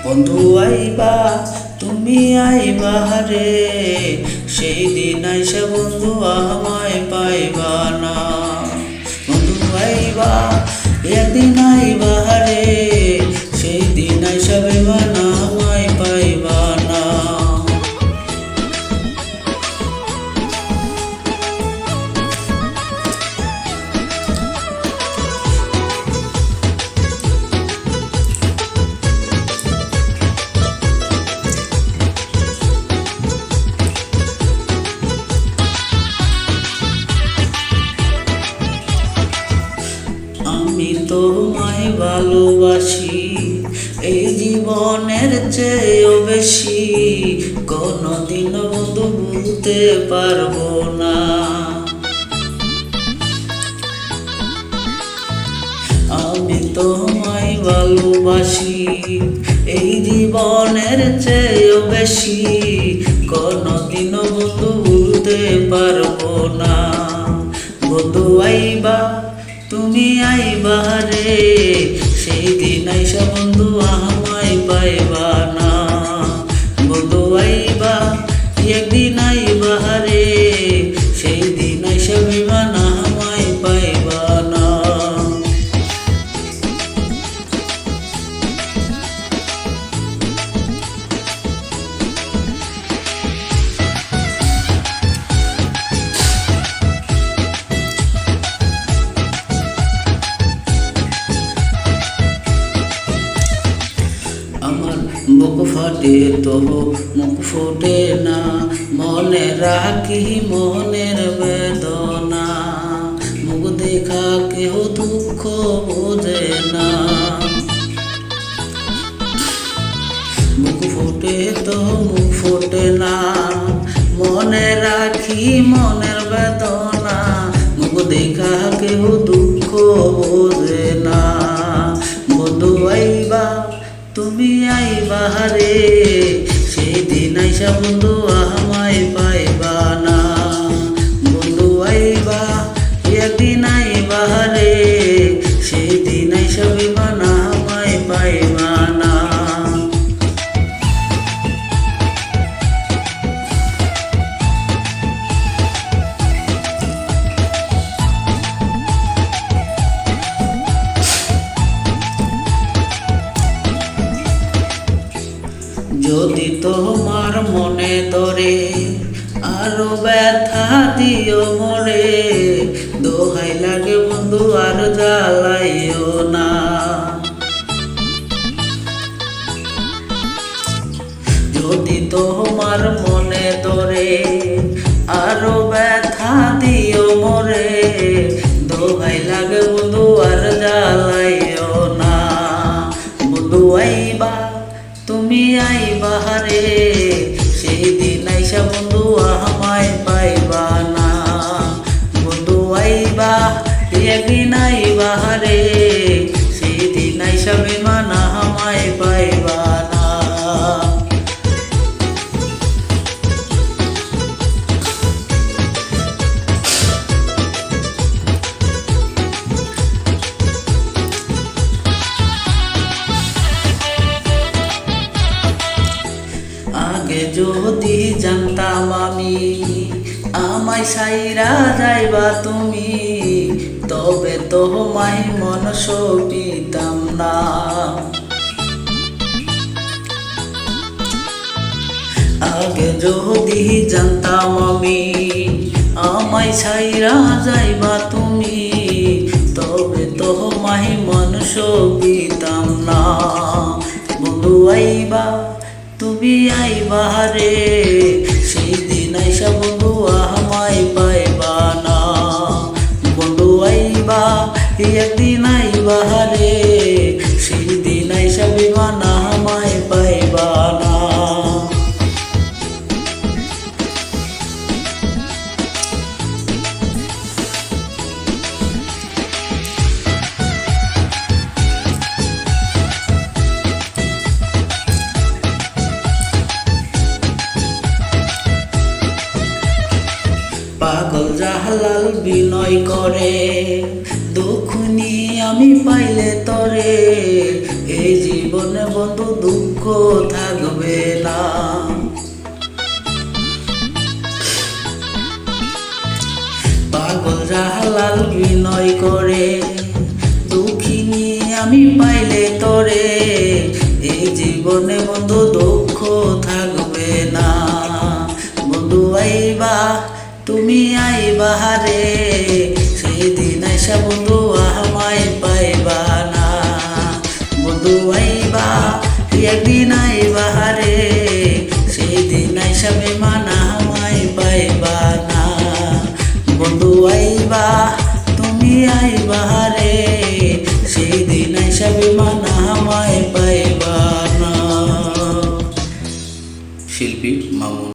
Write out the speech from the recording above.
বন্ধু আইবা তুমি আইবা রে, সেই দিন আইসা বন্ধু আমায় পাইবা না। বন্ধু আইবা একদিন আইবা রে, সেই দিন আইসা পাইবা না, আমায় পাইবা না। আমি তোমায় ভালোবাসি এই জীবনের চেয়েও বেশি, কোনদিন বন্ধু ভুলতে পারবো না। আমি তোমায় ভালোবাসি এই জীবনের চেয়েও বেশি, কোনদিন বন্ধু ভুলতে পারবো না। বন্ধু আইবা তুমি আইবা রে, সেই দিন আইসা বন্ধু আমায় পাইবা না। বন্ধু আইবা একদিন আইবা রে, সেই দিন আইসা পাইবা না, আমায় পাইবা না। আমার বুক ফাটে তবু মুখ ফোটে না, মনে রাখি মনের বেদনা, মুখ দেখা কেহ দুঃখ বোঝে না। মুখ ফোটে তো মুখ ফোটে না, মনে রাখি মনের বেদনা, মুখ দেখা কেহ দুঃখ বোঝে না। বন্ধু আইবা তুমি আইবা রে, সেই দিন আইসা বন্ধু আমায় পাইবা না। বন্ধু আইবা একদিন আইবা রে, সেই দিন আইসা পাইবা না, আমায় পাইবা না। যদি তোমার মনে ধরে আরো ব্যথা দিও মোরে, দোহাই লাগে বন্ধু আর জ্বালাইও না। যদি তোমার মনে ধরে আরো ব্যথা দিও মোরে, দোহাই লাগে বন্ধু আর জ্বালাইও না। বন্ধু আইবা তুমি আইবা রে, সেই দিন আইসা বন্ধু আমায় পাইবা না। বন্ধু আইবা একদিন আইবা রে, সেই দিন আইসা পাইবা না, আমায় পাইবা না। আগে যদি জানতাম আমি আমায় সাইরা যাইবা তুমি, তবে তোমায় মন সপিতাম না। আগে যদি জানতাম আমি আমায় সাইরা যাইবা তুমি, তবে তোমায় মন সপিতাম না। বন্ধু আইবা তুমি আইবা রে, সেই দিন আইসা বন্ধু আমায় পাইবা না। বন্ধু আইবা একদিন আইবা রে, সেই দিন আইসা পাইবা না, আমায় পাইবা না। পাগল জাহালাল বিনয় করে, দুঃখ নিয়ে আমি পাইলে তরে, এই জীবনে বন্ধু দুঃখ থাকবে না। পাগলরা হালাল বিনয় করে, দুঃখিনী আমি পাইলে তোরে, এই জীবনে বন্ধু দুঃখ থাকবে না। বন্ধু আইবা তুমি আইবা রে, সেই দিন আইসা বন্ধু আমায় পাইবা না। বন্ধু আইবা একদিন আইবা রে, সেই দিন আইসা বেমান আমায় পাইবা না। বন্ধু আইবা তুমি আইবা রে, সেই দিন আইসা বেমান আমায় পাইবা না। শিল্পী মামুন।